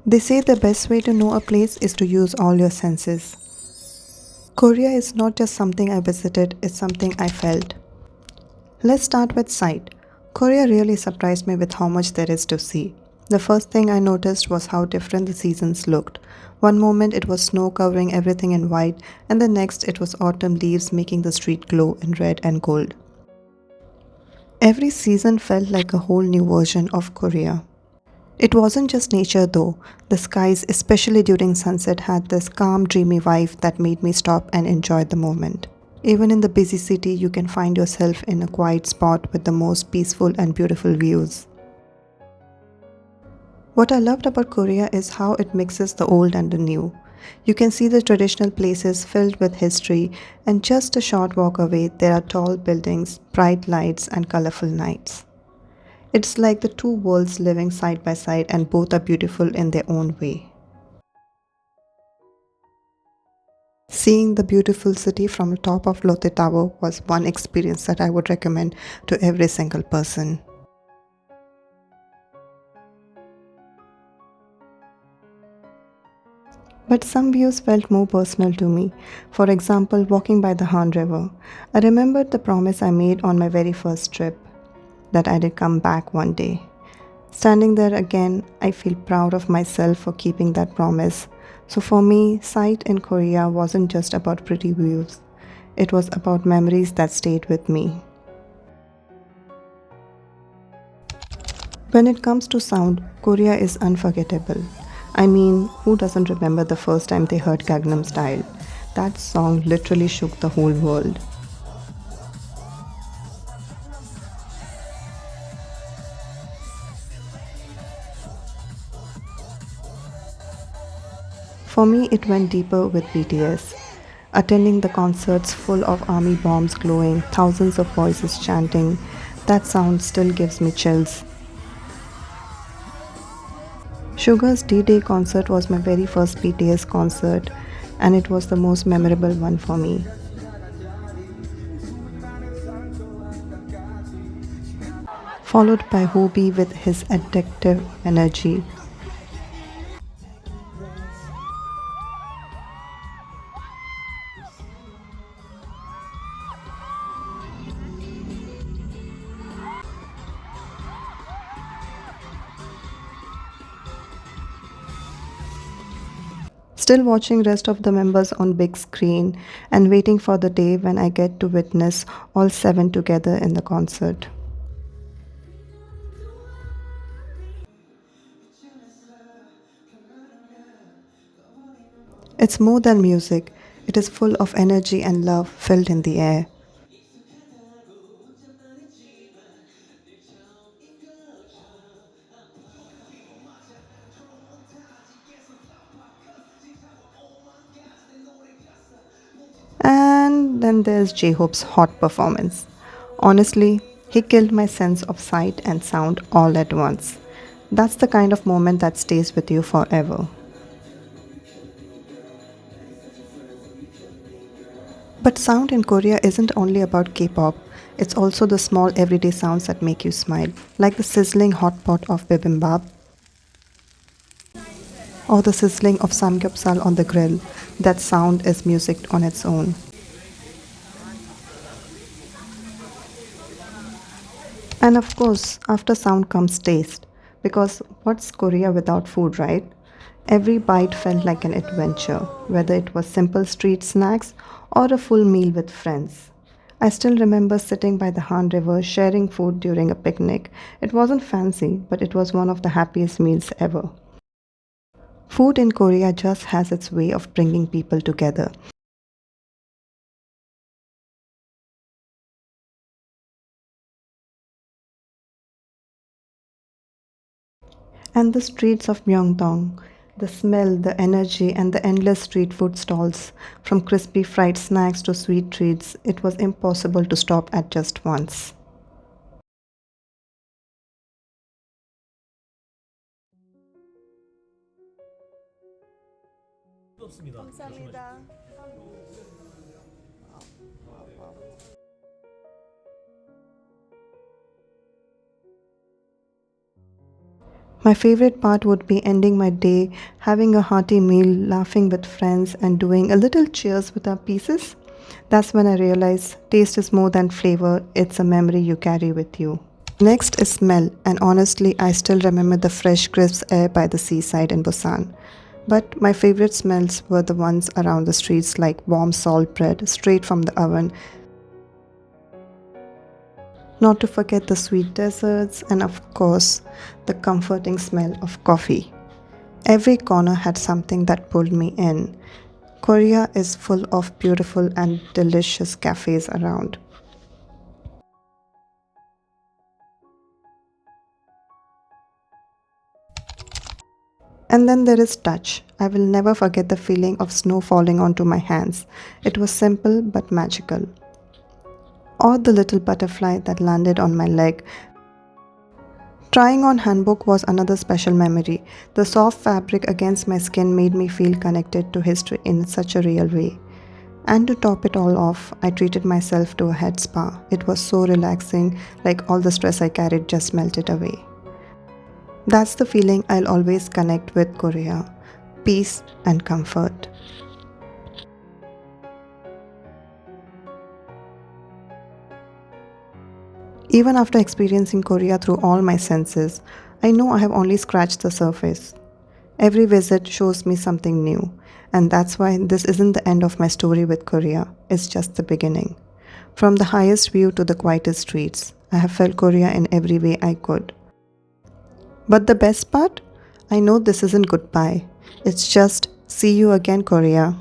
They say the best way to know a place is to use all your senses. Korea is not just something I visited, it's something I felt. Let's start with sight. Korea really surprised me with how much there is to see. The first thing I noticed was how different the seasons looked. One moment it was snow covering everything in white, and the next it was autumn leaves making the street glow in red and gold. Every season felt like a whole new version of Korea. It wasn't just nature though. The skies, especially during sunset, had this calm, dreamy vibe that made me stop and enjoy the moment. Even in the busy city, you can find yourself in a quiet spot with the most peaceful and beautiful views. What I loved about Korea is how it mixes the old and the new. You can see the traditional places filled with history, and just a short walk away, there are tall buildings, bright lights, and colorful nights. It's like the two worlds living side by side, and both are beautiful in their own way. Seeing the beautiful city from the top of Lotte Tower was one experience that I would recommend to every single person. But some views felt more personal to me. For example, walking by the Han River. I remembered the promise I made on my very first trip that I did come back one day. Standing there again, I feel proud of myself for keeping that promise. So for me, sight in Korea wasn't just about pretty views. It was about memories that stayed with me. When it comes to sound, Korea is unforgettable. I mean, who doesn't remember the first time they heard Gangnam Style? That song literally shook the whole world. For me, it went deeper with BTS. Attending the concerts full of army bombs glowing, thousands of voices chanting, that sound still gives me chills. Sugar's D-Day concert was my very first BTS concert, and it was the most memorable one for me. Followed by Hobie with his addictive energy. Still watching rest of the members on big screen and waiting for the day when I get to witness all seven together in the concert. It's more than music. It is full of energy and love filled in the air. And then there's J-Hope's hot performance. Honestly, he killed my sense of sight and sound all at once. That's the kind of moment that stays with you forever. But sound in Korea isn't only about K-pop. It's also the small everyday sounds that make you smile, like the sizzling hot pot of bibimbap or the sizzling of samgyeopsal on the grill. That sound is music on its own. And of course, after sound comes taste. Because what's Korea without food, right? Every bite felt like an adventure, whether it was simple street snacks or a full meal with friends. I still remember sitting by the Han River sharing food during a picnic. It wasn't fancy, but it was one of the happiest meals ever. Food in Korea just has its way of bringing people together. And the streets of Myeongdong, the smell, the energy, and the endless street food stalls, from crispy fried snacks to sweet treats, it was impossible to stop at just once. My favorite part would be ending my day, having a hearty meal, laughing with friends, and doing a little cheers with our pieces. That's when I realized taste is more than flavor, it's a memory you carry with you. Next is smell, and honestly, I still remember the fresh, crisp air by the seaside in Busan. But my favorite smells were the ones around the streets, like warm salt bread straight from the oven, not to forget the sweet desserts, and of course, the comforting smell of coffee. Every corner had something that pulled me in. Korea is full of beautiful and delicious cafes around. And then there is touch. I will never forget the feeling of snow falling onto my hands. It was simple but magical. Or the little butterfly that landed on my leg. Trying on hanbok was another special memory. The soft fabric against my skin made me feel connected to history in such a real way. And to top it all off, I treated myself to a head spa. It was so relaxing, like all the stress I carried just melted away. That's the feeling I'll always connect with Korea: peace and comfort. Even after experiencing Korea through all my senses, I know I have only scratched the surface. Every visit shows me something new, and that's why this isn't the end of my story with Korea, it's just the beginning. From the highest view to the quietest streets, I have felt Korea in every way I could. But the best part? I know this isn't goodbye. It's just see you again, Korea.